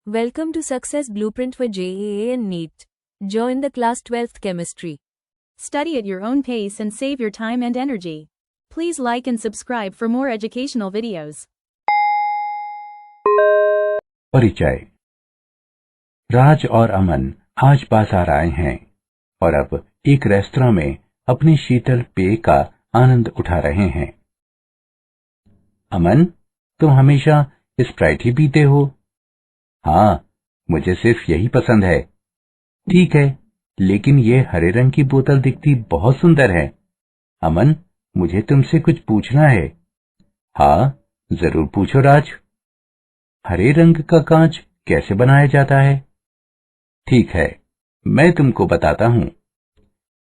Welcome to Success Blueprint for JEE and NEET. Join the class 12th chemistry. Study at your own pace and save your time and energy. Please like and subscribe for more educational videos. परिचय। राज और अमन आज बाजार आए हैं और अब एक restaurant में अपने शीतल पेय का आनंद उठा रहे हैं। अमन, तुम हमेशा स्प्राइट ही पीते हो? हाँ, मुझे सिर्फ यही पसंद है। ठीक है, लेकिन ये हरे रंग की बोतल दिखती बहुत सुंदर है। अमन, मुझे तुमसे कुछ पूछना है। हाँ, जरूर पूछो राज। हरे रंग का कांच कैसे बनाया जाता है? ठीक है, मैं तुमको बताता हूं।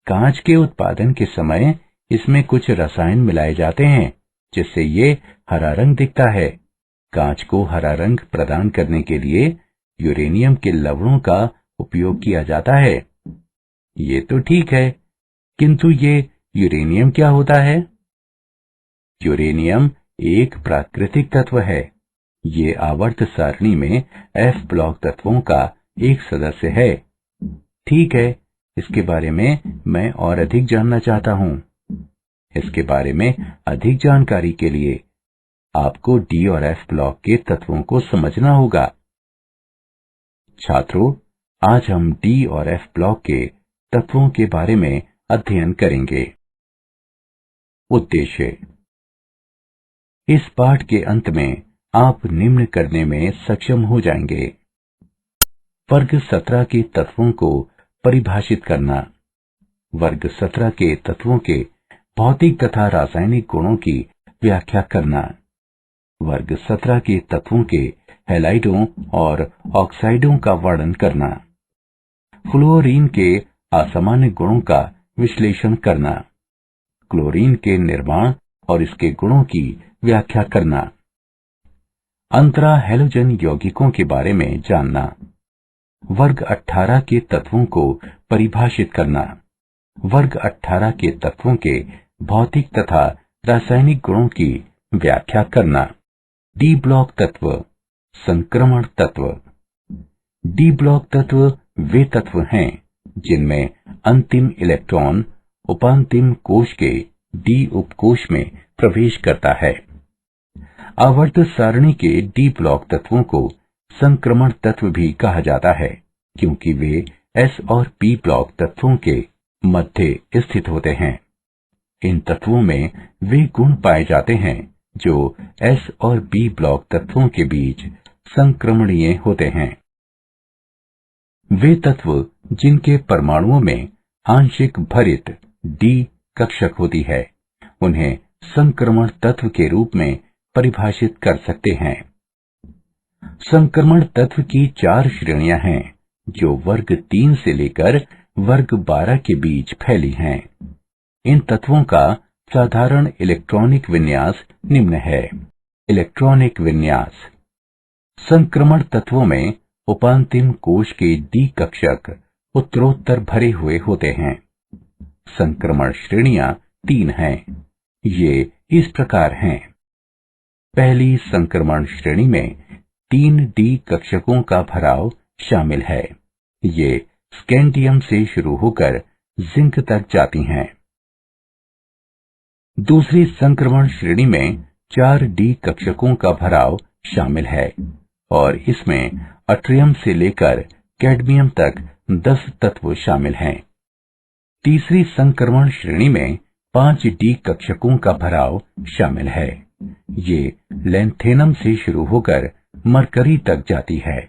कांच के उत्पादन के समय इसमें कुछ रसायन मिलाए जाते हैं जिससे ये हरा रंग दिखता है। कांच को हरा रंग प्रदान करने के लिए यूरेनियम के लवणों का उपयोग किया जाता है। ये तो ठीक है, किंतु ये यूरेनियम क्या होता है? यूरेनियम एक प्राकृतिक तत्व है। ये आवर्त सारणी में F ब्लॉक तत्वों का एक सदस्य है। ठीक है, इसके बारे में मैं और अधिक जानना चाहता हूं। इसके बारे में अधिक जानकारी के लिए आपको डी और एफ ब्लॉक के तत्वों को समझना होगा। छात्रों, आज हम डी और एफ ब्लॉक के तत्वों के बारे में अध्ययन करेंगे। उद्देश्य। इस पाठ के अंत में आप निम्न करने में सक्षम हो जाएंगे। वर्ग 17 के तत्वों को परिभाषित करना। वर्ग 17 के तत्वों के भौतिक तथा रासायनिक गुणों की व्याख्या करना। वर्ग 17 के तत्वों के हैलाइडों और ऑक्साइडों का वर्णन करना। फ्लोरीन के असामान्य गुणों का विश्लेषण करना। क्लोरीन के निर्माण और इसके गुणों की व्याख्या करना। अंतरा हैलोजन यौगिकों के बारे में जानना। वर्ग 18 के तत्वों को परिभाषित करना। वर्ग 18 के तत्वों के भौतिक तथा रासायनिक गुणों की व्याख्या करना। डी ब्लॉक तत्व, संक्रमण तत्व। डी ब्लॉक तत्व वे तत्व हैं जिनमें अंतिम इलेक्ट्रॉन उपांतिम कोश के डी उपकोश में प्रवेश करता है। आवर्त सारणी के डी ब्लॉक तत्वों को संक्रमण तत्व भी कहा जाता है क्योंकि वे एस और पी ब्लॉक तत्वों के मध्य स्थित होते हैं। इन तत्वों में वे गुण पाए जाते हैं जो एस और बी ब्लॉक तत्वों के बीच संक्रमणीय होते हैं। वे तत्व जिनके परमाणुओं में आंशिक भरित डी कक्षक होती है उन्हें संक्रमण तत्व के रूप में परिभाषित कर सकते हैं। संक्रमण तत्व की 4 श्रेणियां हैं जो वर्ग 3 से लेकर वर्ग 12 के बीच फैली हैं। इन तत्वों का साधारण इलेक्ट्रॉनिक विन्यास निम्न है। इलेक्ट्रॉनिक विन्यास। संक्रमण तत्वों में उपांतिम कोश के डी कक्षक उत्तरोत्तर भरे हुए होते हैं। संक्रमण श्रेणियां 3 हैं। ये इस प्रकार हैं। पहली संक्रमण श्रेणी में 3 डी कक्षकों का भराव शामिल है। ये स्कैंडियम से शुरू होकर जिंक तक जाती हैं। दूसरी संक्रमण श्रेणी में 4 डी कक्षकों का भराव शामिल है और इसमें अट्रियम से लेकर कैडमियम तक 10 तत्व शामिल हैं। तीसरी संक्रमण श्रेणी में 5 डी कक्षकों का भराव शामिल है। ये लैंथेनम से शुरू होकर मरकरी तक जाती है।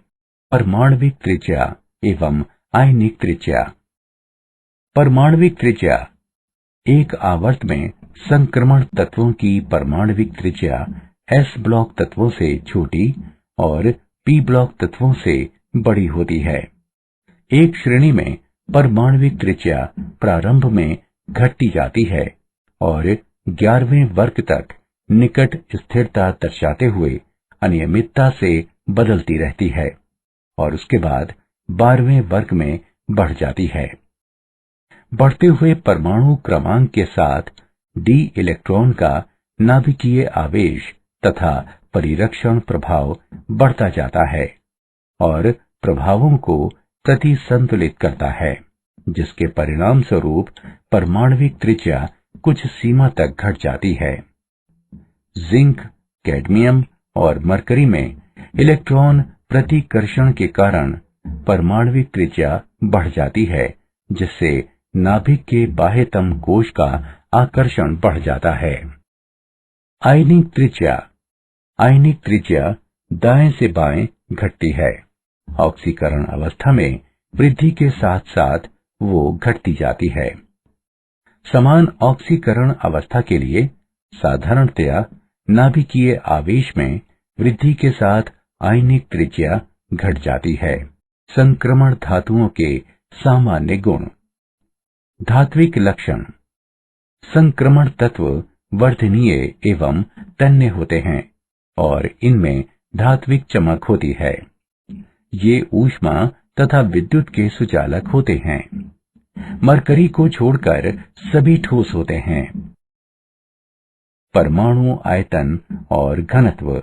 परमाणविक त्रिज्या एवं आयनिक त्रिज्या। परमाणविक त्रिज्या। एक आवर्त में संक्रमण तत्वों की परमाणविक त्रिज्या एस ब्लॉक तत्वों से छोटी और पी ब्लॉक तत्वों से बड़ी होती है। एक श्रेणी में परमाणविक त्रिज्या प्रारंभ में घटती जाती है और 11वें वर्ग तक निकट स्थिरता दर्शाते हुए अनियमितता से बदलती रहती है और उसके बाद 12वें वर्ग में बढ़ जाती है। बढ़ते हुए परमाणु क्रमांक के साथ डी इलेक्ट्रॉन का नाभिकीय आवेश तथा परिरक्षण प्रभाव बढ़ता जाता है और प्रभावों को प्रति संतुलित करता है, जिसके परिणाम स्वरूप परमाणविक त्रिज्या कुछ सीमा तक घट जाती है। जिंक, कैडमियम और मरकरी में इलेक्ट्रॉन प्रतिकर्षण के कारण परमाणविक त्रिज्या बढ़ जाती है, जिससे नाभिक के बाह्यतम कोश का आकर्षण बढ़ जाता है। आयनिक त्रिज्या दाएं से बाएं घटती है। ऑक्सीकरण अवस्था में वृद्धि के साथ साथ वो घटती जाती है। समान ऑक्सीकरण अवस्था के लिए साधारणतया नाभिकीय आवेश में वृद्धि के साथ आयनिक त्रिज्या घट जाती है। संक्रमण धातुओं के सामान्य गुण। धात्विक लक्षण। संक्रमण तत्व वर्धनीय एवं तन्य होते हैं और इनमें धात्विक चमक होती है। ये ऊष्मा तथा विद्युत के सुचालक होते हैं। मरकरी को छोड़कर सभी ठोस होते हैं। परमाणु आयतन और घनत्व।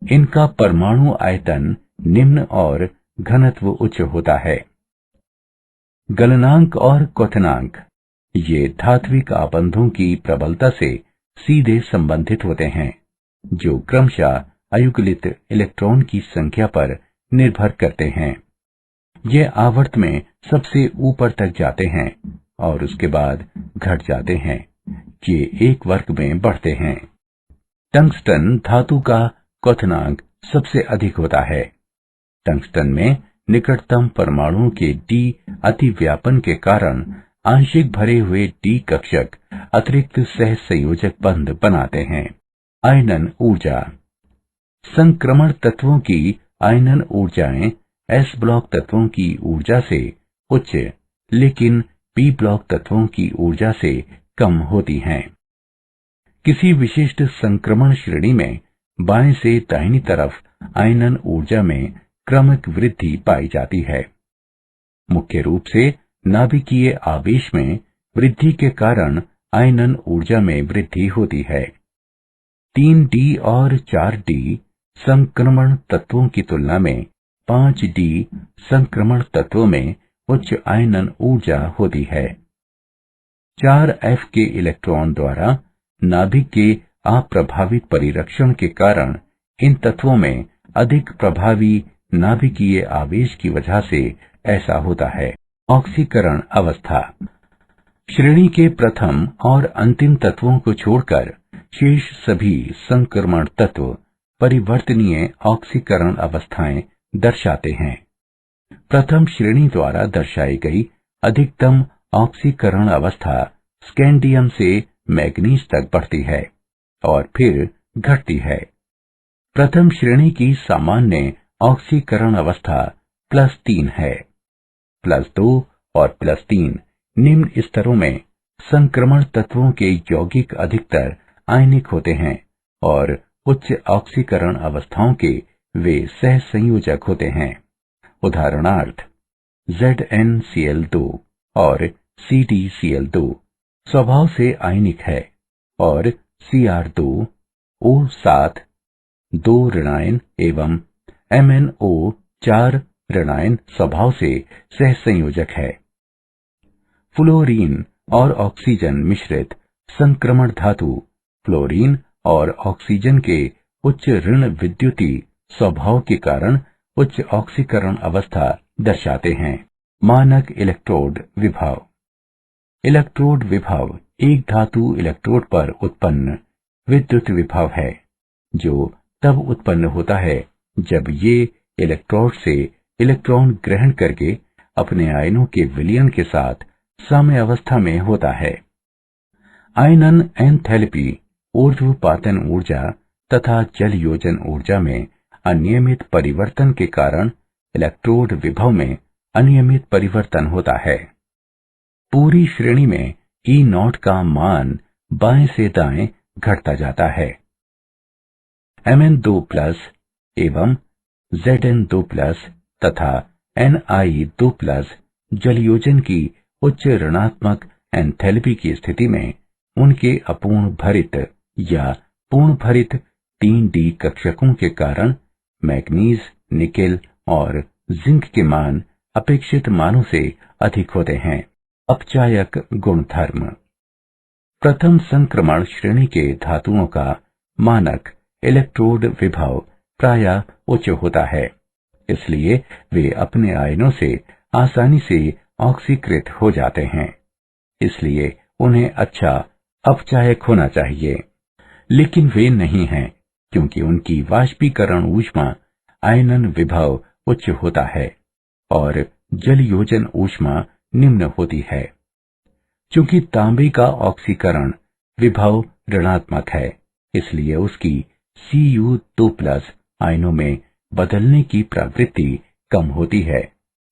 इनका परमाणु आयतन निम्न और घनत्व उच्च होता है। गलनांक और क्वथनांक। ये धात्विक आबंधों की प्रबलता से सीधे संबंधित होते हैं, जो क्रमशः अयुग्लित इलेक्ट्रॉन की संख्या पर निर्भर करते हैं। ये आवर्त में सबसे ऊपर तक जाते हैं और उसके बाद घट जाते हैं। ये एक वर्ग में बढ़ते हैं। टंगस्टन धातु का क्वथनांक सबसे अधिक होता है। टंगस्टन में निकटतम परमाणुओं के डी अतिव्यापन के कारण आंशिक भरे हुए डी कक्षक अतिरिक्त सह संयोजक बंध बनाते हैं। आयनन ऊर्जा। संक्रमण तत्वों की आयनन ऊर्जाएं एस ब्लॉक तत्वों की ऊर्जा से उच्च, लेकिन पी ब्लॉक तत्वों की ऊर्जा से कम होती हैं। किसी विशिष्ट संक्रमण श्रेणी में बाएं से दाहिनी तरफ आयनन ऊर्जा में क्रमिक वृद्धि पाई जाती है। मुख्य रूप से नाभिकीय आवेश में वृद्धि के कारण आयनन ऊर्जा में वृद्धि होती है। 3D और 4D संक्रमण तत्वों की तुलना में 5D संक्रमण तत्वों में उच्च आयनन ऊर्जा होती है। 4F के इलेक्ट्रॉन द्वारा नाभिक के अप्रभावित परिरक्षण के कारण इन तत्वों में अधिक प्रभावी नाभिकीय आवेश की वजह से ऐसा होता है। ऑक्सीकरण अवस्था। श्रेणी के प्रथम और अंतिम तत्वों को छोड़कर शेष सभी संक्रमण तत्व परिवर्तनीय ऑक्सीकरण अवस्थाएं दर्शाते हैं। प्रथम श्रेणी द्वारा दर्शाई गई अधिकतम ऑक्सीकरण अवस्था स्कैंडियम से मैग्नीज तक बढ़ती है और फिर घटती है। प्रथम श्रेणी की सामान्य ऑक्सीकरण अवस्था +3 है। +2 और +3 निम्न स्तरों में संक्रमण तत्वों के यौगिक अधिकतर आयनिक होते हैं और उच्च ऑक्सीकरण अवस्थाओं के वे सह संयोजक होते हैं। उदाहरणार्थ ZnCl2 और CdCl2 स्वभाव से आयनिक है और Cr2 O7 2 ऋणायन एवं MnO 4 ऋणायन स्वभाव से सह संयोजक है। फ्लोरीन और ऑक्सीजन मिश्रित संक्रमण धातु फ्लोरीन और ऑक्सीजन के उच्च ऋण विद्युतीय स्वभाव के कारण उच्च ऑक्सीकरण अवस्था दर्शाते हैं। मानक इलेक्ट्रोड विभव। इलेक्ट्रोड विभव एक धातु इलेक्ट्रोड पर उत्पन्न विद्युत विभव है, जो तब उत्पन्न होता है जब ये इलेक्ट्रोड से इलेक्ट्रॉन ग्रहण करके अपने आयनों के विलयन के साथ साम्यावस्था में होता है। आयनन एंथैल्पी ऊर्ध्वपातन ऊर्जा तथा जल योजन ऊर्जा में अनियमित परिवर्तन के कारण इलेक्ट्रोड विभव में अनियमित परिवर्तन होता है। पूरी श्रेणी में E0 का मान बाएं से दाएं घटता जाता है। Mn2+ एवं Zn2+ तथा Ni2+ जलयोजन की उच्च ऋणात्मक एंथैल्पी की स्थिति में उनके अपूर्ण भरित या पूर्ण भरित 3D कक्षकों के कारण मैग्नीज, निकेल और जिंक के मान अपेक्षित मानों से अधिक होते हैं। अपचायक गुणधर्म। प्रथम संक्रमण श्रेणी के धातुओं का मानक इलेक्ट्रोड विभव प्रायः उच्च होता है, इसलिए वे अपने आयनों से आसानी से ऑक्सीकृत हो जाते हैं, इसलिए उन्हें अच्छा अपचायक होना चाहिए। लेकिन वे नहीं हैं, क्योंकि उनकी वाष्पीकरण ऊष्मा आयनन विभव उच्च होता है और जलयोजन ऊष्मा निम्न होती है। चूंकि तांबे का ऑक्सीकरण विभव ऋणात्मक है, इसलिए उसकी Cu2+ आयनों में बदलने की प्रवृत्ति कम होती है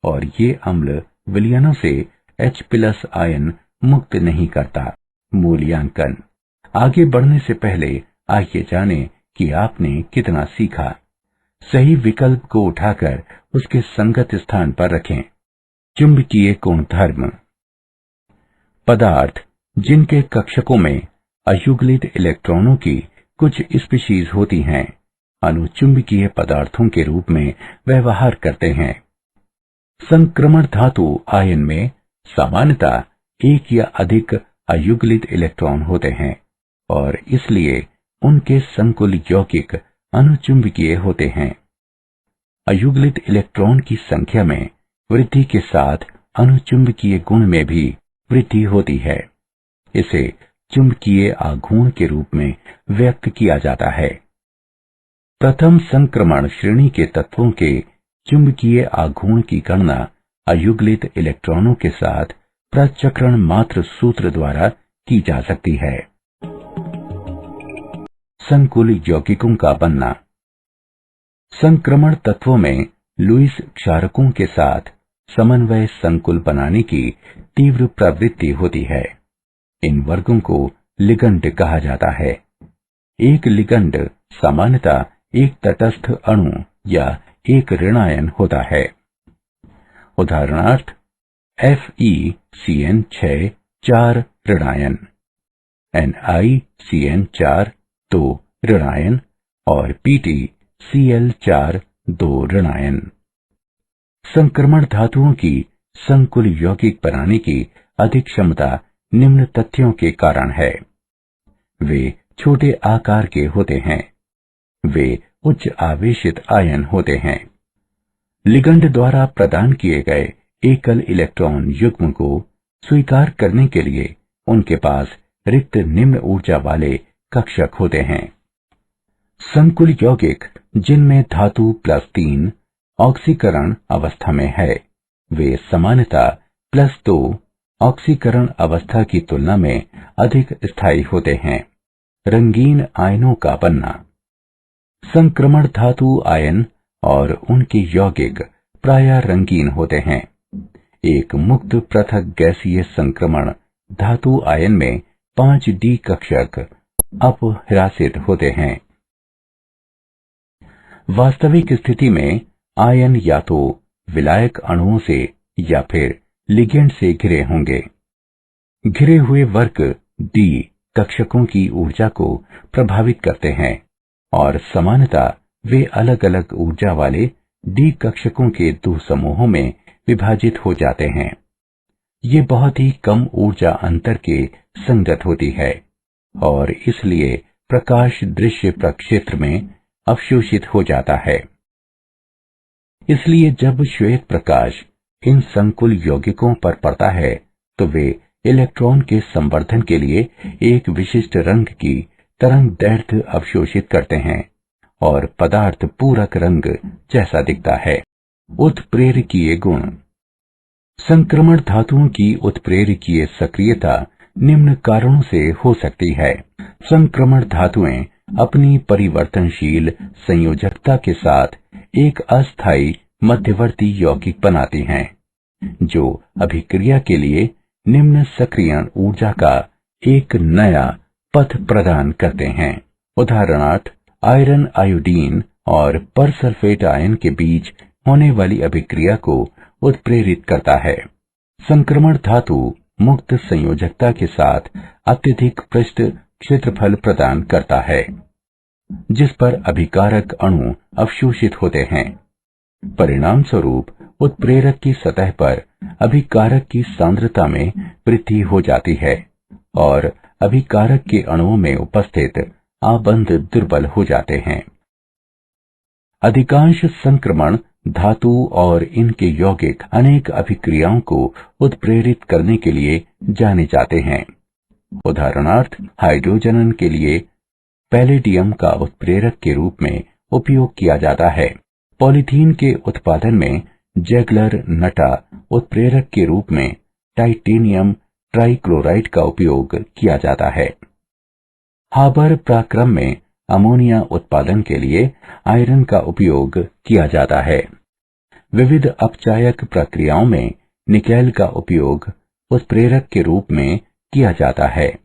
और ये अम्ल विलयनों से H+ आयन मुक्त नहीं करता। मूल्यांकन। आगे बढ़ने से पहले आइए जानें कि आपने कितना सीखा। सही विकल्प को उठाकर उसके संगत स्थान पर रखें। चुंबकीय गुणधर्म। पदार्थ जिनके कक्षकों में अयुग्लित इलेक्ट्रॉनों की कुछ स्पीशीज होती हैं, अनुचुंबकीय पदार्थों के रूप में व्यवहार करते हैं। संक्रमण धातु आयन में सामान्यतः एक या अधिक अयुग्लित इलेक्ट्रॉन होते हैं और इसलिए उनके संकुल यौगिक अनुचुंबकीय होते हैं। अयुग्लित इलेक्ट्रॉन की संख्या में वृद्धि के साथ अनुचुंबकीय गुण में भी वृद्धि होती है। इसे चुंबकीय आघूर्ण के रूप में व्यक्त किया जाता है। प्रथम संक्रमण श्रेणी के तत्वों के चुंबकीय आघूर्ण की गणना अयुग्लित इलेक्ट्रॉनों के साथ प्रचक्रण मात्र सूत्र द्वारा की जा सकती है। संकुल यौगिकों का बनना। संक्रमण तत्वों में लुईस क्षारकों के साथ समन्वय संकुल बनाने की तीव्र प्रवृत्ति होती है। इन वर्गों को लिगंड कहा जाता है। एक लिगंड सामान्यतः एक तटस्थ अणु या एक ऋणायन होता है। उदाहरणार्थ FeCN6 4 ऋणायन, NiCN4 2 ऋणायन और PtCl4 2 ऋणायन। संक्रमण धातुओं की संकुल यौगिक बनाने की अधिक क्षमता निम्न तथ्यों के कारण है। वे छोटे आकार के होते हैं। वे उच्च आवेशित आयन होते हैं। लिगंड द्वारा प्रदान किए गए एकल इलेक्ट्रॉन युग्म को स्वीकार करने के लिए उनके पास रिक्त निम्न ऊर्जा वाले कक्षक होते हैं। संकुल यौगिक जिनमें धातु +3 ऑक्सीकरण अवस्था में है, वे सामान्यतः +2 ऑक्सीकरण अवस्था की तुलना में अधिक स्थायी होते हैं। रंगीन आयनों का बनना। संक्रमण धातु आयन और उनके यौगिक प्रायः रंगीन होते हैं। एक मुक्त पृथक गैसीय संक्रमण धातु आयन में 5D कक्षक अपह्रासित होते हैं। वास्तविक स्थिति में आयन या तो विलायक अणुओं से या फिर लिगेंड से घिरे होंगे। घिरे हुए वर्ग D कक्षकों की ऊर्जा को प्रभावित करते हैं और सामान्यतः वे अलग अलग ऊर्जा वाले D कक्षकों के 2 समूहों में विभाजित हो जाते हैं। ये बहुत ही कम ऊर्जा अंतर के संगत होती है और इसलिए प्रकाश दृश्य प्रक्षेत्र में अवशोषित हो जाता है। इसलिए जब श्वेत प्रकाश इन संकुल यौगिकों पर पड़ता है तो वे इलेक्ट्रॉन के संवर्धन के लिए एक विशिष्ट रंग की तरंग दैर्ध्य अवशोषित करते हैं और पदार्थ पूरक रंग जैसा दिखता है। उत्प्रेरकीय गुण। संक्रमण धातुओं की उत्प्रेरकीय सक्रियता निम्न कारणों से हो सकती है। संक्रमण धातुएं अपनी परिवर्तनशील संयोजकता के साथ एक अस्थायी मध्यवर्ती यौगिक बनाती हैं, जो अभिक्रिया के लिए निम्न सक्रियण ऊर्जा का एक नया पथ प्रदान करते हैं। उदाहरणार्थ आयरन आयोडीन और परसल्फेट आयन के बीच होने वाली अभिक्रिया को उत्प्रेरित करता है। संक्रमण धातु मुक्त संयोजकता के साथ अत्यधिक पृष्ठ क्षेत्रफल प्रदान करता है, जिस पर अभिकारक अणु अवशोषित होते हैं। परिणाम स्वरूप उत्प्रेरक की सतह पर अभिकारक की सांद्रता में वृद्धि हो जाती है और अभिकारक के अणुओं में उपस्थित आबंध दुर्बल हो जाते हैं। अधिकांश संक्रमण धातु और इनके यौगिक अनेक अभिक्रियाओं को उत्प्रेरित करने के लिए जाने जाते हैं। उदाहरणार्थ, हाइड्रोजन के लिए पैलेडियम का उत्प्रेरक के रूप में उपयोग किया जाता है। पॉलीथीन के उत्पादन में जैगलर नटा उत्प्रेरक के रूप में टाइटेनियम ट्राइक्लोराइड का उपयोग किया जाता है। हाबर पराक्रम में अमोनिया उत्पादन के लिए आयरन का उपयोग किया जाता है। विविध अपचायक प्रक्रियाओं में निकेल का उपयोग उत्प्रेरक के रूप में किया जाता है।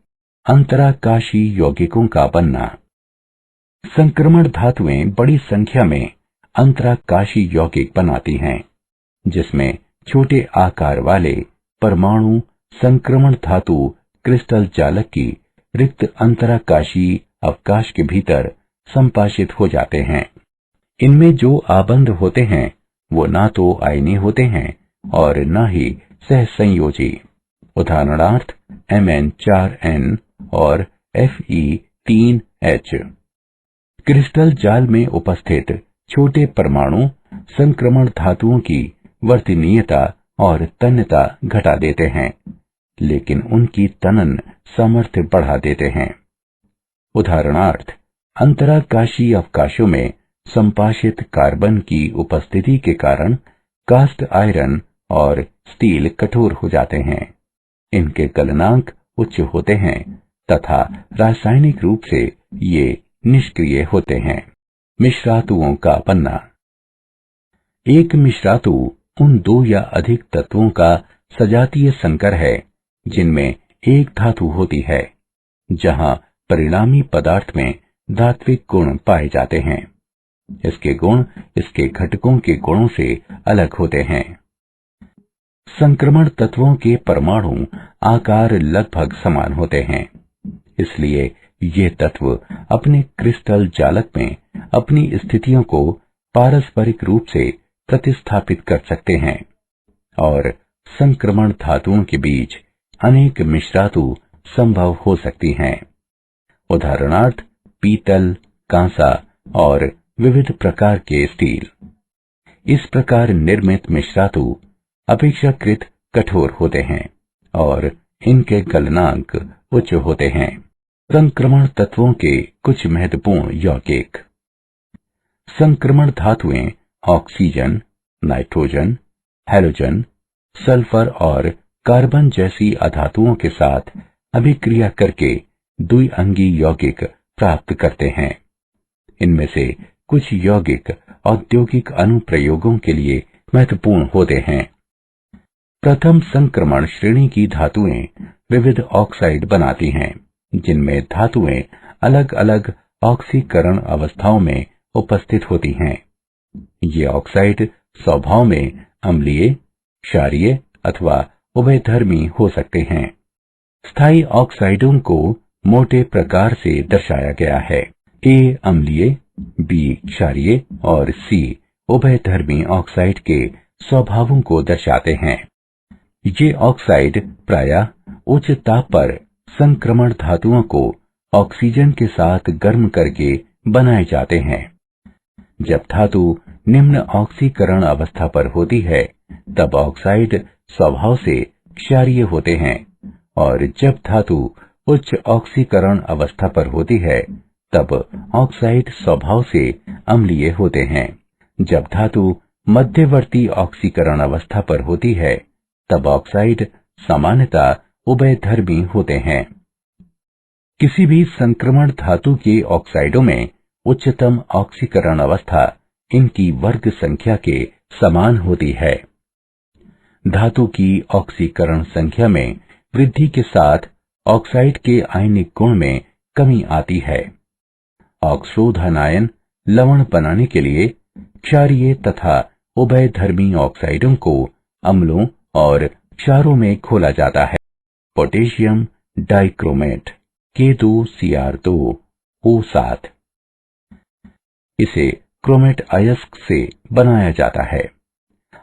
अंतराकाशी यौगिकों का बनना। संक्रमण धातुएं बड़ी संख्या में अंतराकाशी यौगिक बनाती हैं, जिसमें छोटे आकार वाले परमाणु संक्रमण धातु क्रिस्टल जालक की रिक्त अंतराकाशी अवकाश के भीतर संपाशित हो जाते हैं। इनमें जो आबंध होते हैं वो ना तो आयनीय होते हैं और न ही सहसंयोजी। उदाहरणार्थ, Mn4n और Fe3H। क्रिस्टल जाल में उपस्थित छोटे परमाणु संक्रमण धातुओं की वर्तनीयता और तन्यता घटा देते हैं, लेकिन उनकी तनन सामर्थ्य बढ़ा देते हैं। उदाहरणार्थ, अंतराकाशी अवकाशों में संपाशित कार्बन की उपस्थिति के कारण कास्ट आयरन और स्टील कठोर हो जाते हैं। इनके गलनांक उच्च होते हैं तथा रासायनिक रूप से ये निष्क्रिय होते हैं। मिश्रातुओं का बनना। एक मिश्रातु उन दो या अधिक तत्वों का सजातीय संकर है जिनमें एक धातु होती है, जहां परिणामी पदार्थ में धात्विक गुण पाए जाते हैं। इसके गुण इसके घटकों के गुणों से अलग होते हैं। संक्रमण तत्वों के परमाणु आकार लगभग समान होते हैं, इसलिए ये तत्व अपने क्रिस्टल जालक में अपनी स्थितियों को पारस्परिक रूप से प्रतिस्थापित कर सकते हैं और संक्रमण धातुओं के बीच अनेक मिश्रातु संभव हो सकती हैं। उदाहरणार्थ, पीतल, कांसा और विविध प्रकार के स्टील। इस प्रकार निर्मित मिश्रातु अपेक्षाकृत कठोर होते हैं और इनके गलनांक उच्च होते हैं। संक्रमण तत्वों के कुछ महत्वपूर्ण यौगिक। संक्रमण धातुएं ऑक्सीजन, नाइट्रोजन, हैलोजन, सल्फर और कार्बन जैसी अधातुओं के साथ अभिक्रिया करके द्विअंगी यौगिक प्राप्त करते हैं। इनमें से कुछ यौगिक औद्योगिक अनुप्रयोगों के लिए महत्वपूर्ण होते हैं। प्रथम संक्रमण श्रेणी की धातुएं विविध ऑक्साइड बनाती हैं, जिनमें धातुएं अलग अलग ऑक्सीकरण अवस्थाओं में उपस्थित होती हैं। ये ऑक्साइड स्वभाव में अम्लीय, क्षारीय अथवा उभयधर्मी हो सकते हैं। स्थायी ऑक्साइडों को मोटे प्रकार से दर्शाया गया है। A अम्लीय, B क्षारीय और C उभयधर्मी ऑक्साइड के स्वभावों को दर्शाते हैं। ये ऑक्साइड प्रायः उच्च ताप पर संक्रमण धातुओं को ऑक्सीजन के साथ गर्म करके बनाए जाते हैं। जब धातु निम्न ऑक्सीकरण अवस्था पर होती है, तब ऑक्साइड स्वभाव से क्षारीय होते हैं और जब धातु उच्च ऑक्सीकरण अवस्था पर होती है, तब ऑक्साइड स्वभाव से अम्लीय होते हैं। जब धातु मध्यवर्ती ऑक्सीकरण अवस्था पर होती है, तब ऑक्साइड सामान्यतः उभयधर्मी होते हैं। किसी भी संक्रमण धातु के ऑक्साइडों में उच्चतम ऑक्सीकरण अवस्था इनकी वर्ग संख्या के समान होती है। धातु की ऑक्सीकरण संख्या में वृद्धि के साथ ऑक्साइड के आयनिक गुण में कमी आती है। ऑक्सोधनायन लवण बनाने के लिए क्षारीय तथा उभयधर्मी ऑक्साइडों को अम्लों और क्षारों में घोला जाता है। पोटेशियम डाइक्रोमेट K2Cr2O7, इसे क्रोमेट अयस्क से बनाया जाता है।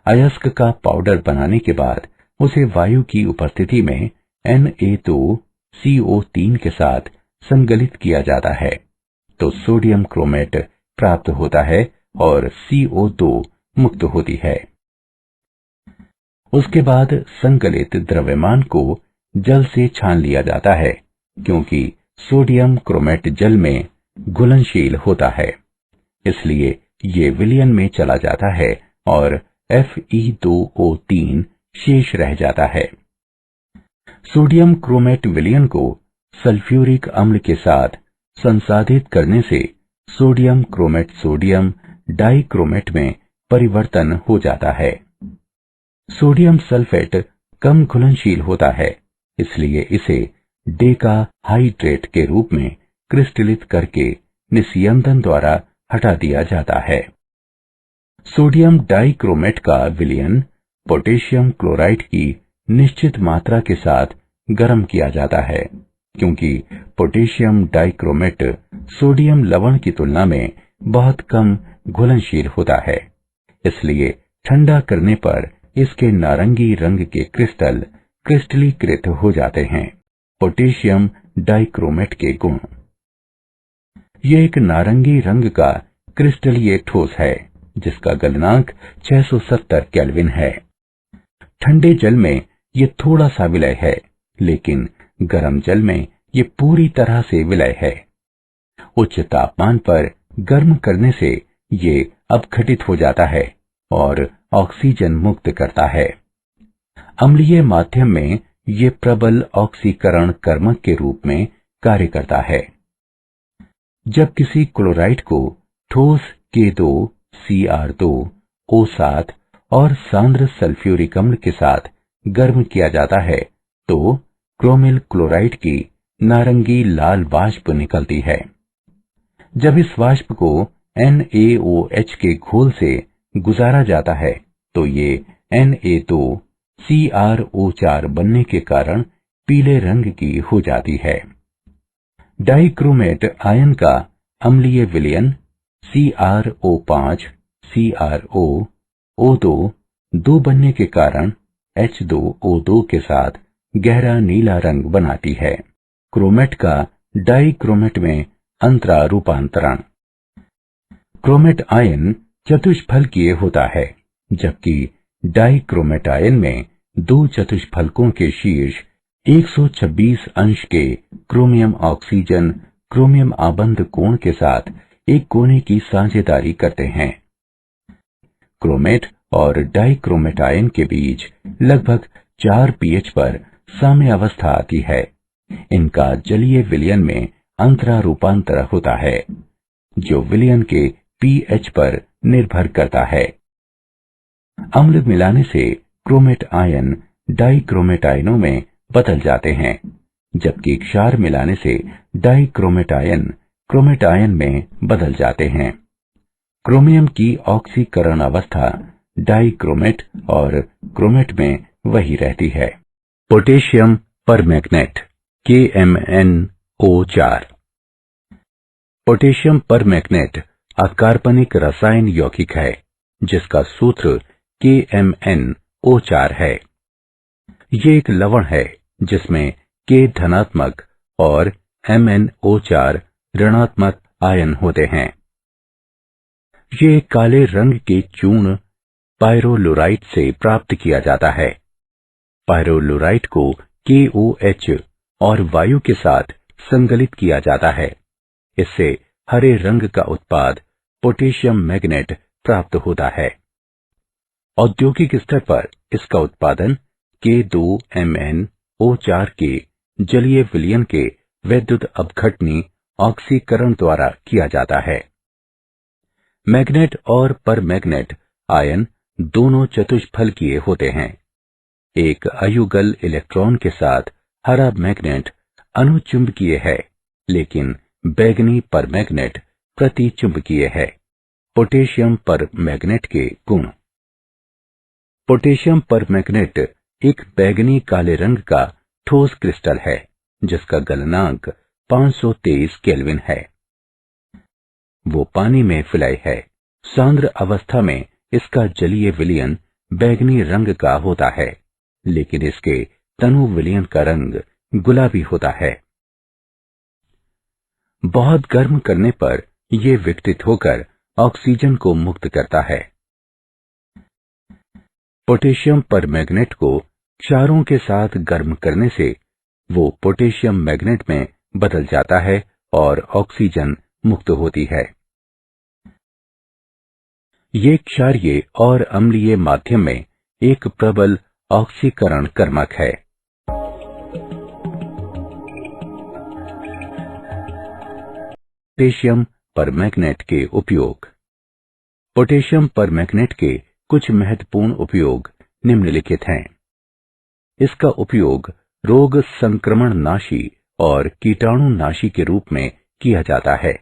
अयस्क का पाउडर बनाने के बाद उसे वायु की उपस्थिति में Na2CO3 के साथ संगलित किया जाता है तो सोडियम क्रोमेट प्राप्त होता है और CO2 मुक्त होती है। उसके बाद संकलित द्रव्यमान को जल से छान लिया जाता है क्योंकि सोडियम क्रोमेट जल में घुलनशील होता है, इसलिए ये विलयन में चला जाता है और Fe2O3 शेष रह जाता है। सोडियम क्रोमेट विलयन को सल्फ्यूरिक अम्ल के साथ संसाधित करने से सोडियम क्रोमेट सोडियम डाइक्रोमेट में परिवर्तन हो जाता है। सोडियम सल्फेट कम घुलनशील होता है, इसलिए इसे डेका हाइड्रेट के रूप में क्रिस्टलित करके निस्यंदन द्वारा हटा दिया जाता है। सोडियम डाइक्रोमेट का विलयन पोटेशियम क्लोराइड की निश्चित मात्रा के साथ गर्म किया जाता है क्योंकि पोटेशियम डाइक्रोमेट सोडियम लवण की तुलना में बहुत कम घुलनशील होता है, इसलिए ठंडा करने पर इसके नारंगी रंग के क्रिस्टल क्रिस्टलीकृत हो जाते हैं। पोटेशियम डाइक्रोमेट के गुण। यह एक नारंगी रंग का क्रिस्टलीय ठोस है जिसका गलनांक 670 केल्विन है। ठंडे जल में ये थोड़ा सा विलय है, लेकिन गर्म जल में ये पूरी तरह से विलय है। उच्च तापमान पर गर्म करने से ये अपघटित हो जाता है और ऑक्सीजन मुक्त करता है। अम्लीय माध्यम में ये प्रबल ऑक्सीकरण कर्मक के रूप में कार्य करता है। जब किसी क्लोराइड को ठोस K2Cr2O7 और सांद्र सल्फ्यूरिक अम्ल के साथ गर्म किया जाता है तो क्रोमिल क्लोराइड की नारंगी लाल वाष्प निकलती है। जब इस वाष्प को NaOH के घोल से गुजारा जाता है तो ये Na2CrO4 बनने के कारण पीले रंग की हो जाती है। डाइक्रोमेट आयन का अम्लीय विलयन CrO5 CrO O2 2 बनने के कारण H2O2 के साथ गहरा नीला रंग बनाती है। क्रोमेट का डाइक्रोमेट में अंतरा रूपांतरण। क्रोमेट आयन चतुष्फलकीय होता है, जबकि डाइक्रोमेट आयन में 2 चतुष्फलकों के शीर्ष 126 अंश के क्रोमियम ऑक्सीजन क्रोमियम आबंध कोण के साथ एक कोने की साझेदारी करते हैं। क्रोमेट और डाइक्रोमेट आयन के बीच लगभग 4 pH पर साम्यावस्था आती है। इनका जलीय विलयन में अंतरा रूपांतर होता है, जो विलयन के pH पर निर्भर करता है। अम्ल मिलाने से क्रोमेट आयन डाइक्रोमेट आयनों में बदल जाते हैं, जबकि क्षार मिलाने से डाइक्रोमेट आयन क्रोमेट आयन में बदल जाते हैं। क्रोमियम की ऑक्सीकरण अवस्था डाइक्रोमेट और क्रोमेट में वही रहती है। Potassium permanganate KMnO4। Potassium permanganate अकार्बनिक रसायन यौगिक है जिसका सूत्र KMnO4 है। ये एक लवण है जिसमें K धनात्मक और MnO4 ऋणात्मक आयन होते हैं। ये काले रंग के चूर्ण पायरोलोराइट से प्राप्त किया जाता है। पायरोलोराइट को KOH और वायु के साथ संगलित किया जाता है। इससे हरे रंग का उत्पाद पोटेशियम मैग्नेट प्राप्त होता है। औद्योगिक स्तर पर इसका उत्पादन K2MnO4 के जलीय विलयन के वैद्युत अपघटनी ऑक्सीकरण द्वारा किया जाता है। मैग्नेट और परमैंगनेट आयन दोनों चतुष्फलकीय होते हैं। एक अयुगल इलेक्ट्रॉन के साथ हरा मैग्नेट अनुचुंबकीय है, लेकिन बैंगनी परमैंगनेट प्रतिचुंबकीय है। पोटेशियम परमैंगनेट के गुण। पोटेशियम परमैंगनेट एक बैंगनी काले रंग का ठोस क्रिस्टल है जिसका गलनांक 523 केल्विन है। वो पानी में विलय है सांद्र अवस्था में इसका जलीय विलयन बैंगनी रंग का होता है, लेकिन इसके तनु विलयन का रंग गुलाबी होता है। बहुत गर्म करने पर यह विघटित होकर ऑक्सीजन को मुक्त करता है। पोटेशियम परमैंगनेट को क्षारों के साथ गर्म करने से वो पोटेशियम मैग्नेट में बदल जाता है और ऑक्सीजन मुक्त होती है। ये क्षारीय और अम्लीय माध्यम में एक प्रबल ऑक्सीकरण कर्मक है। पोटेशियम परमैंगनेट के उपयोग। पोटेशियम परमैंगनेट के कुछ महत्वपूर्ण उपयोग निम्नलिखित हैं। इसका उपयोग रोग संक्रमण नाशी और कीटाणुनाशी के रूप में किया जाता है।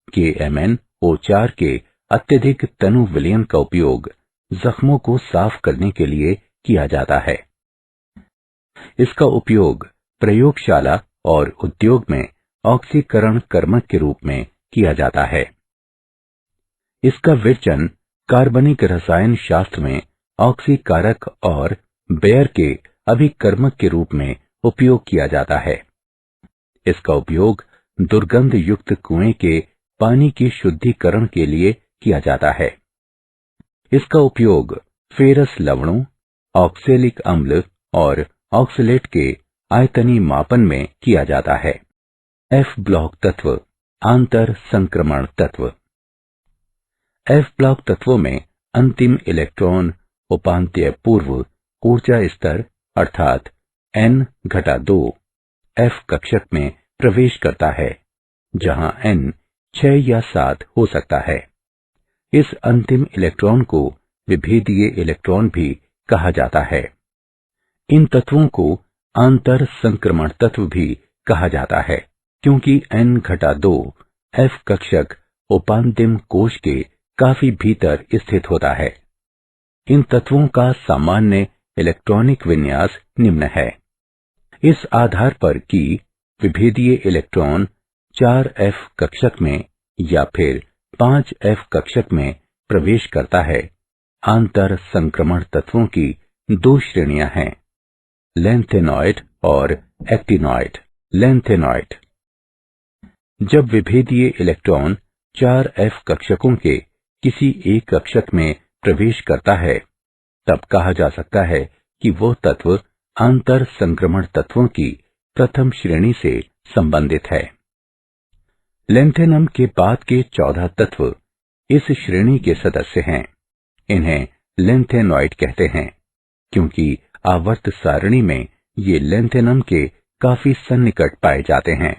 KMnO4 के अत्यधिक तनु विलयन का उपयोग जख्मों को साफ करने के लिए किया जाता है। इसका उपयोग प्रयोगशाला और उद्योग में ऑक्सीकरण कर्मक के रूप में किया जाता है। इसका विरचन कार्बनिक रसायन शास्त्र में ऑक्सीकारक और बेयर के अभिकर्मक के रूप में उपयोग किया जाता है। इसका उपयोग दुर्गंध युक्त कुएं के पानी की शुद्धिकरण के लिए किया जाता है। इसका उपयोग फेरस लवणों, ऑक्सैलिक अम्ल और ऑक्सलेट के आयतनी मापन में किया जाता है। F ब्लॉक तत्व, आंतर संक्रमण तत्व। F ब्लॉक तत्वों में अंतिम इलेक्ट्रॉन उपांत्य पूर्व ऊर्जा स्तर अर्थात N-2 F कक्षक में प्रवेश करता है, जहां N 6 या 7 हो सकता है। इस अंतिम इलेक्ट्रॉन को विभेदीय इलेक्ट्रॉन भी कहा जाता है। इन तत्वों को आंतर संक्रमण तत्व भी कहा जाता है, क्योंकि N-2 F कक्षक उपांतिम कोश के काफी भीतर स्थित होता है। इन तत्वों का सामान्य इलेक्ट्रॉनिक विन्यास निम्न है। इस आधार पर कि विभेदीय इलेक्ट्रॉन 4F कक्षक में या फिर 5F कक्षक में प्रवेश करता है, आंतर संक्रमण तत्वों की 2 श्रेणियां हैं, लैंथेनॉइड और एक्टिनॉइड। लैंथेनॉइड। जब विभेदीय इलेक्ट्रॉन 4F कक्षकों के किसी एक कक्षक में प्रवेश करता है, तब कहा जा सकता है कि वो तत्व आंतर संक्रमण तत्वों की प्रथम श्रेणी से संबंधित है। लैंथेनम के बाद के 14 तत्व इस श्रेणी के सदस्य हैं। इन्हें लैंथेनॉइड कहते हैं, क्योंकि आवर्त सारणी में ये लैंथेनम के काफी सन्निकट पाए जाते हैं।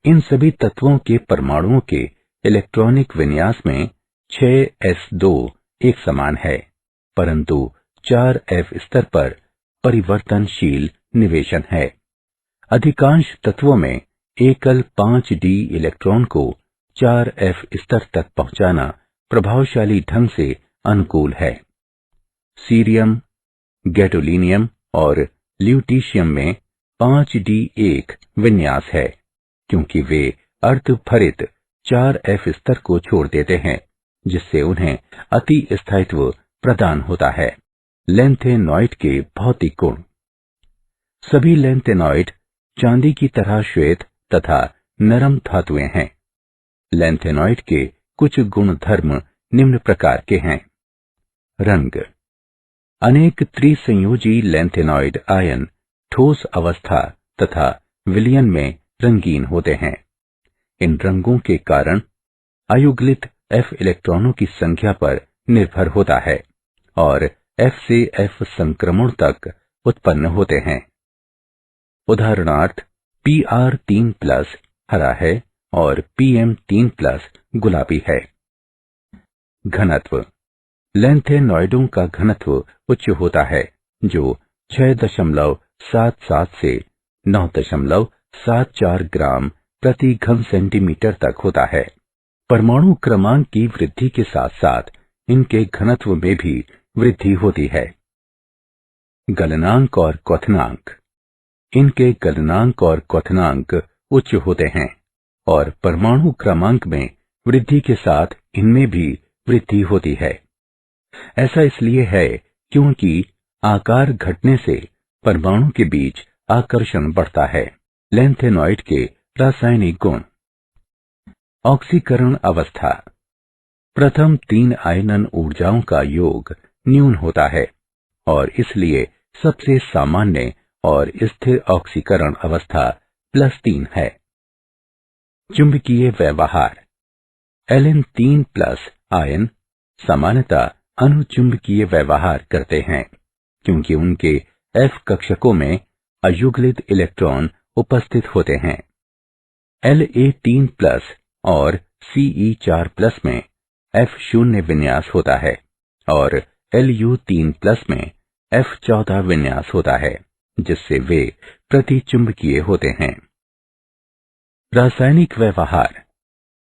इन सभी तत्वों के परमाणुओं के इलेक्ट्रॉनिक विन्यास में 6s2 एक समान है, परंतु 4F स्तर पर परिवर्तनशील निवेशन है। अधिकांश तत्वों में एकल 5d इलेक्ट्रॉन को 4F स्तर तक पहुंचाना प्रभावशाली ढंग से अनुकूल है। सीरियम, गैडोलीनियम और ल्यूटीशियम में 5d1 विन्यास है, क्योंकि वे अर्धभरित 4F स्तर को छोड़ देते हैं, जिससे उन्हें अति स्थायित्व प्रदान होता है। लैंथेनॉइड के भौतिक गुण। सभी लैंथेनॉइड चांदी की तरह श्वेत तथा नरम धातुएं हैं। लैंथेनॉइड के कुछ गुणधर्म निम्न प्रकार के हैं। रंग। अनेक त्रिसंयोजी लैंथेनॉइड आयन ठोस अवस्था तथा विलयन में रंगीन होते हैं। इन रंगों के कारण अयुग्लित F इलेक्ट्रॉनों की संख्या पर निर्भर होता है और F से F संक्रमण तक उत्पन्न होते हैं। उदाहरणार्थ Pr3+ हरा है और Pm3+ गुलाबी है। घनत्व। लैंथेनॉइडों का घनत्व उच्च होता है, जो 6.77 से 9.74 ग्राम प्रति घन सेंटीमीटर तक होता है। परमाणु क्रमांक की वृद्धि के साथ साथ इनके घनत्व में भी वृद्धि होती है। गलनांक और क्वथनांक। इनके गलनांक और क्वथनांक उच्च होते हैं और परमाणु क्रमांक में वृद्धि के साथ इनमें भी वृद्धि होती है। ऐसा इसलिए है क्योंकि आकार घटने से परमाणु के बीच आकर्षण बढ़ता है। लैंथेनॉइड के रासायनिक गुण। ऑक्सीकरण अवस्था। प्रथम 3 आयनन ऊर्जाओं का योग न्यून होता है और इसलिए सबसे सामान्य और स्थिर ऑक्सीकरण अवस्था +3 है। चुंबकीय व्यवहार। Ln3+ आयन सामान्यतः अनुचुंबकीय व्यवहार करते हैं क्योंकि उनके F कक्षकों में अयुग्लित इलेक्ट्रॉन उपस्थित होते हैं। La3+ और Ce4+ में F0 विन्यास होता है और Lu3+ में F14 विन्यास होता है, जिससे वे प्रतिचुंबकीय होते हैं। रासायनिक व्यवहार।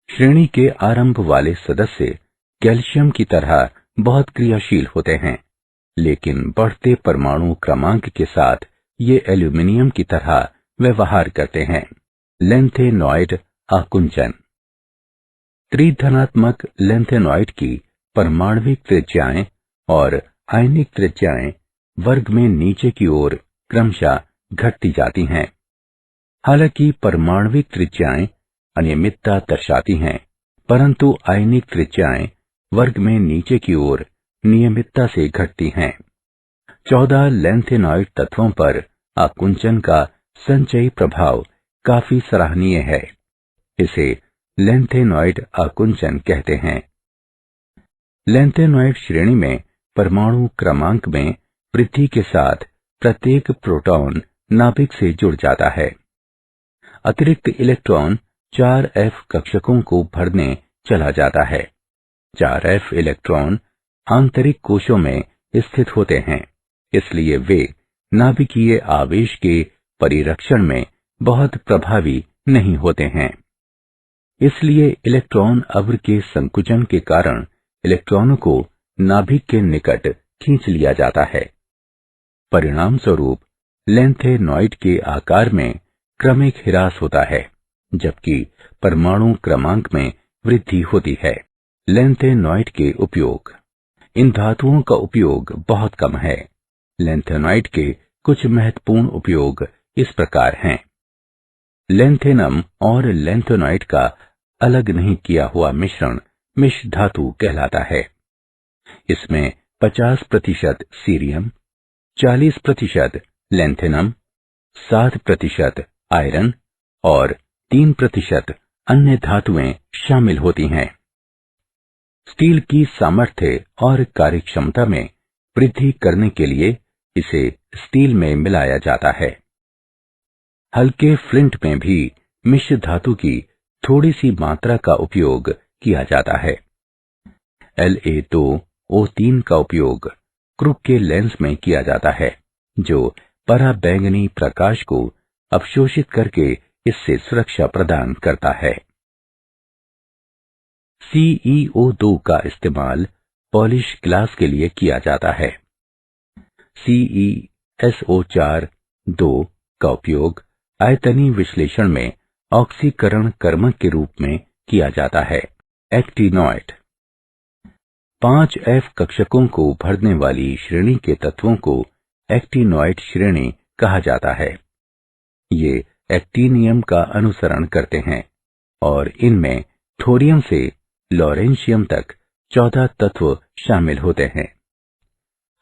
श्रेणी के आरंभ वाले सदस्य कैल्शियम की तरह बहुत क्रियाशील होते हैं, लेकिन बढ़ते परमाणु क्रमांक के साथ ये एल्यूमिनियम की तरह व्यवहार करते हैं। लैंथेनॉइड आकुंचन। त्रिधनात्मक लैंथेनॉइड की परमाणविक त्रिज्याएं और आयनिक त्रिज्याएं वर्ग में नीचे की ओर क्रमशः घटती जाती हैं। हालांकि परमाणविक त्रिज्याएं अनियमितता दर्शाती हैं, परंतु आयनिक त्रिज्याएं वर्ग में नीचे की ओर नियमितता से घटती हैं। 14 लैंथेनॉइड तत्वों पर आकुंचन का संचयी प्रभाव काफी सराहनीय है। इसे लैंथेनॉइड आकुंचन कहते हैं। लैंथेनॉइड श्रेणी में परमाणु क्रमांक में वृद्धि के साथ प्रत्येक प्रोटॉन नाभिक से जुड़ जाता है। अतिरिक्त इलेक्ट्रॉन 4f कक्षकों को भरने चला जाता है। 4f इलेक्ट्रॉन आंतरिक कोशों में स्थित होते हैं, इसलिए वे नाभिकीय आवेश के परिरक्षण में बहुत प्रभावी नहीं होते हैं। इसलिए इलेक्ट्रॉन अव्र के संकुचन के कारण इलेक्ट्रॉनों को नाभिक के निकट खींच लिया जाता है। परिणाम स्वरूप लैंथेनॉइड के आकार में क्रमिक ह्रास होता है, जबकि परमाणु क्रमांक में वृद्धि होती है। लैंथेनॉइड के उपयोग। इन धातुओं का उपयोग बहुत कम है। लैंथेनॉइड के कुछ महत्वपूर्ण उपयोग इस प्रकार हैं। लैंथेनम और लैंथेनॉइड का अलग नहीं किया हुआ मिश्रण मिश्र धातु कहलाता है। इसमें 50% सीरियम, 40% लैंथेनम, 7% आयरन और 3% अन्य धातुएं शामिल होती हैं। स्टील की सामर्थ्य और कार्यक्षमता में वृद्धि करने के लिए इसे स्टील में मिलाया जाता है। हल्के फ्लिंट में भी मिश्र धातु की थोड़ी सी मात्रा का उपयोग किया जाता है। La2O3 का उपयोग क्रूक के लेंस में किया जाता है, जो पराबैंगनी प्रकाश को अवशोषित करके इससे सुरक्षा प्रदान करता है। CeO2 का इस्तेमाल पॉलिश ग्लास के लिए किया जाता है। CeSO4 2 का उपयोग आयतनीय विश्लेषण में ऑक्सीकरण कर्मक के रूप में किया जाता है। एक्टिनॉइड। 5f कक्षकों को भरने वाली श्रेणी के तत्वों को एक्टिनॉइड श्रेणी कहा जाता है। ये एक्टिनियम का अनुसरण करते हैं और इनमें थोरियम से लॉरेंशियम तक 14 तत्व शामिल होते हैं।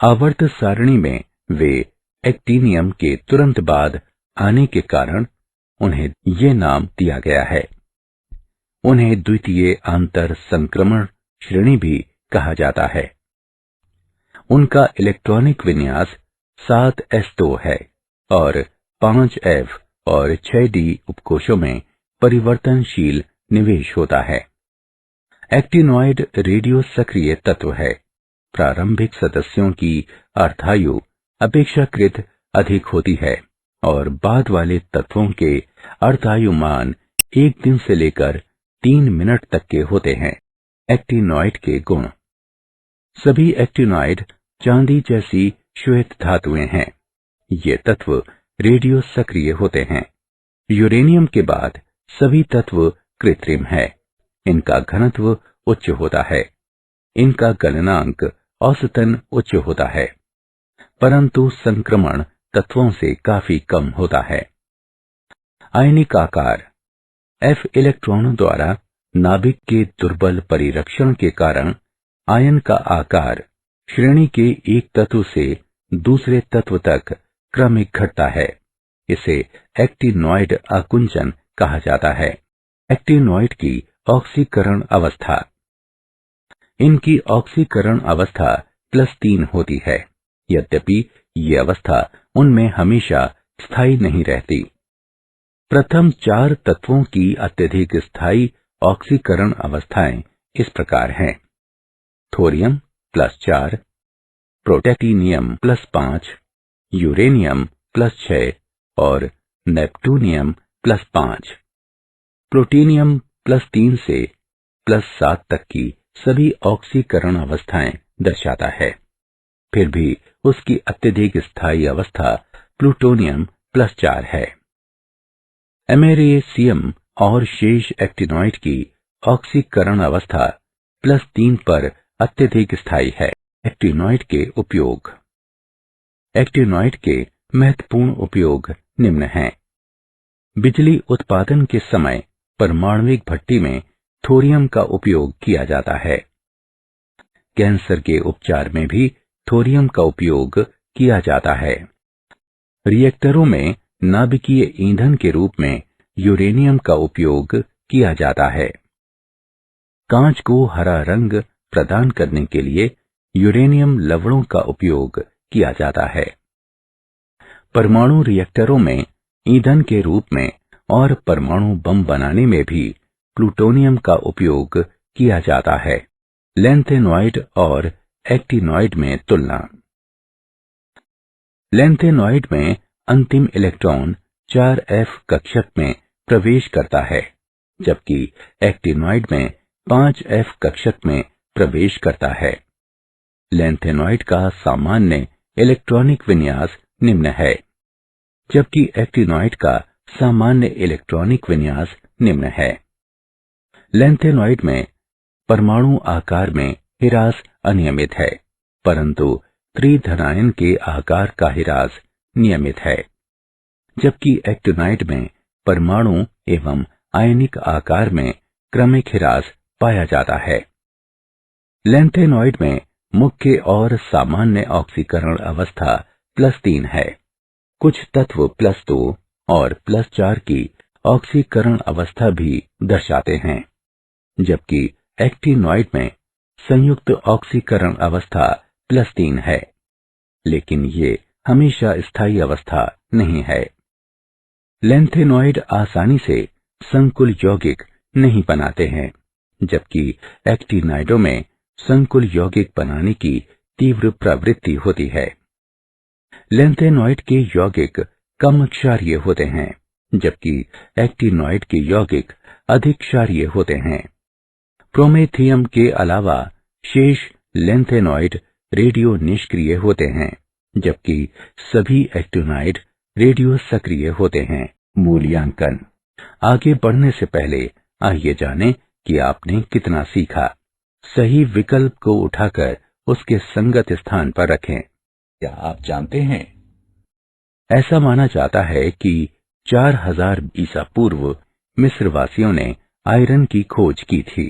आवर्त सारणी में वे एक्टिनियम के तुरंत बाद आने के कारण उन्हें ये नाम दिया गया है। उन्हें द्वितीय आंतर संक्रमण श्रेणी भी कहा जाता है। उनका इलेक्ट्रॉनिक विन्यास 7s2 है और 5f और 6d उपकोशों में परिवर्तनशील निवेश होता है। एक्टिनॉइड रेडियो सक्रिय तत्व है। प्रारंभिक सदस्यों की अर्धायु अपेक्षाकृत अधिक होती है और बाद वाले तत्वों के अर्धायुमान 1 दिन से लेकर 3 मिनट तक के होते हैं। एक्टिनॉइड के गुण। सभी एक्टिनॉइड चांदी जैसी श्वेत धातुएं हैं। ये तत्व रेडियो सक्रिय होते हैं। यूरेनियम के बाद सभी तत्व कृत्रिम है। इनका घनत्व उच्च होता है। इनका गलनांक औसतन उच्च होता है, परंतु संक्रमण तत्वों से काफी कम होता है। आयनिक आकार F इलेक्ट्रॉनों द्वारा नाभिक के दुर्बल परिरक्षण के कारण आयन का आकार श्रेणी के एक तत्व से दूसरे तत्व तक क्रमिक घटता है। इसे एक्टिनॉइड आकुंचन कहा जाता है। एक्टिनॉइड की ऑक्सीकरण अवस्था, इनकी ऑक्सीकरण अवस्था +3 होती है, यद्यपि ये अवस्था उनमें हमेशा स्थायी नहीं रहती। प्रथम 4 तत्वों की अत्यधिक स्थायी ऑक्सीकरण अवस्थाएं इस प्रकार हैं: थोरियम +4, प्रोटैक्टीनियम +5, यूरेनियम +6 और नेपटूनियम +5। प्लूटोनियम +3 से +7 तक की सभी ऑक्सीकरण अवस्थाएं दर्शाता है। फिर भी उसकी अत्यधिक स्थायी अवस्था प्लूटोनियम +4 है। एमेरिसियम और शेष एक्टिनॉइड की ऑक्सीकरण अवस्था +3 पर अत्यधिक स्थायी है। एक्टिनॉइड के उपयोग। एक्टिनॉइड के महत्वपूर्ण उपयोग निम्न हैं। बिजली उत्पादन के समय परमाणविक भट्टी में थोरियम का उपयोग किया जाता है। कैंसर के उपचार में भी थोरियम का उपयोग किया जाता है। रिएक्टरों में नाभिकीय ईंधन के रूप में यूरेनियम का उपयोग किया जाता है। कांच को हरा रंग प्रदान करने के लिए यूरेनियम लवणों का उपयोग किया जाता है। परमाणु रिएक्टरों में ईंधन के रूप में और परमाणु बम बनाने में भी प्लूटोनियम का उपयोग किया जाता है। लैंथेनॉइड और एक्टिनॉइड में तुलना। लैंथेनॉइड में अंतिम इलेक्ट्रॉन 4f कक्षक में प्रवेश करता है, जबकि एक्टिनॉइड में 5f कक्षक में प्रवेश करता है। लैंथेनॉइड का सामान्य इलेक्ट्रॉनिक विन्यास निम्न है, जबकि एक्टिनॉइड का सामान्य इलेक्ट्रॉनिक विन्यास निम्न है। लैंथेनॉइड में परमाणु आकार में ह्रास अनियमित है, परंतु त्रिधनायन के आकार का ह्रास नियमित है, जबकि एक्टिनॉइड में परमाणु एवं आयनिक आकार में क्रमिक ह्रास पाया जाता है। लैंथेनॉइड में मुख्य और सामान्य ऑक्सीकरण अवस्था +3 है। कुछ तत्व +2 और +4 की ऑक्सीकरण अवस्था भी दर्शाते हैं, जबकि एक्टिनॉइड में संयुक्त ऑक्सीकरण अवस्था +3 है, लेकिन ये हमेशा स्थायी अवस्था नहीं है। लैंथेनॉइड आसानी से संकुल यौगिक नहीं बनाते हैं, जबकि एक्टिनाइडों में संकुल यौगिक बनाने की तीव्र प्रवृत्ति होती है। लैंथेनॉइड के यौगिक कम क्षारीय होते हैं, जबकि एक्टिनॉइड के यौगिक अधिक क्षारीय होते हैं। प्रोमेथियम के अलावा शेष लैंथेनॉइड रेडियो निष्क्रिय होते हैं, जबकि सभी एक्टिनॉइड रेडियो सक्रिय होते हैं। मूल्यांकन। आगे बढ़ने से पहले आइए जानें कि आपने कितना सीखा। सही विकल्प को उठाकर उसके संगत स्थान पर रखें। क्या आप जानते हैं, ऐसा माना जाता है कि 4000 ईसा पूर्व मिस्रवासियों ने आयरन की खोज की थी।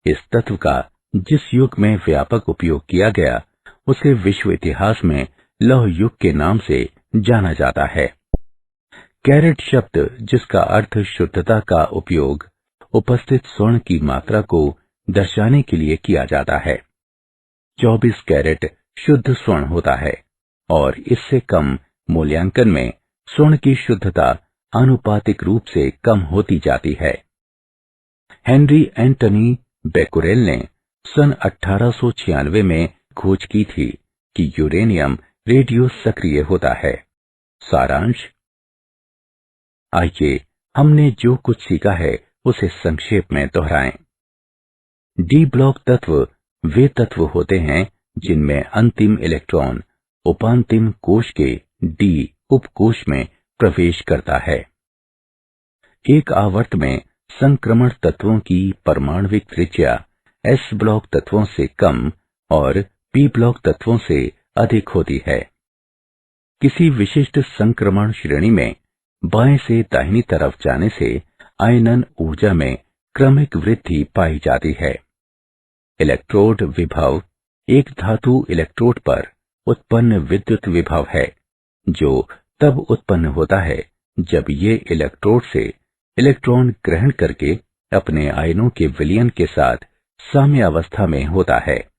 इस तत्व का जिस युग में व्यापक उपयोग किया गया उसे विश्व इतिहास में लौह युग के नाम से जाना जाता है। कैरेट शब्द, जिसका अर्थ शुद्धता का उपयोग उपस्थित स्वर्ण की मात्रा को दर्शाने के लिए किया जाता है। 24 कैरेट शुद्ध स्वर्ण होता है और इससे कम मूल्यांकन में स्वर्ण की शुद्धता आनुपातिक रूप से कम होती जाती है। हेनरी एंटनी बेकुरेल ने सन 1896 में खोज की थी कि यूरेनियम रेडियो सक्रिय होता है। सारांश। आइए हमने जो कुछ सीखा है उसे संक्षेप में दोहराएं। डी ब्लॉक तत्व वे तत्व होते हैं जिनमें अंतिम इलेक्ट्रॉन उपांतिम कोश के डी उपकोश में प्रवेश करता है। एक आवर्त में संक्रमण तत्वों की परमाणविक त्रिज्या एस ब्लॉक तत्वों से कम और पी ब्लॉक तत्वों से अधिक होती है। किसी विशिष्ट संक्रमण श्रेणी में बाएं से दाहिनी तरफ जाने से आयनन ऊर्जा में क्रमिक वृद्धि पाई जाती है। इलेक्ट्रोड विभव एक धातु इलेक्ट्रोड पर उत्पन्न विद्युत विभव है, जो तब उत्पन्न होता है जब ये इलेक्ट्रोड से इलेक्ट्रॉन ग्रहण करके अपने आयनों के विलयन के साथ साम्यावस्था में होता है।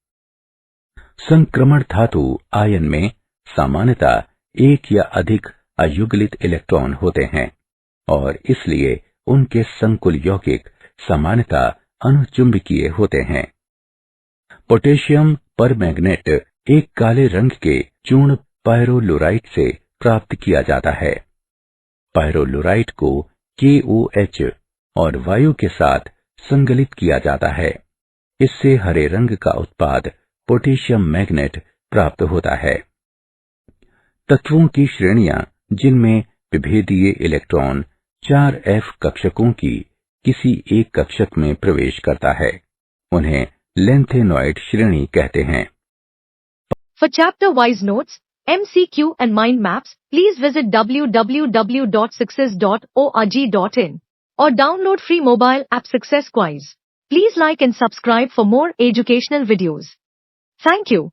संक्रमण धातु आयन में सामान्यतः एक या अधिक अयुग्लित इलेक्ट्रॉन होते हैं और इसलिए उनके संकुल यौगिक सामान्यतः अनुचुंबकीय होते हैं। पोटेशियम परमैंगनेट एक काले रंग के चूर्ण पायरोलोराइट से प्राप्त किया जाता है। पायरोलोराइट को KOH और वायु के साथ संगलित किया जाता है। इससे हरे रंग का उत्पाद पोटेशियम मैग्नेट प्राप्त होता है। तत्वों की श्रेणियां जिनमें विभेदीय इलेक्ट्रॉन 4f कक्षकों की किसी एक कक्षक में प्रवेश करता है, उन्हें लेंथेनॉइड श्रेणी कहते हैं। For chapter-wise notes, MCQ and mind maps, please visit www.success.org.in or download free mobile app Success Quiz. Please like and subscribe for more educational videos. Thank you.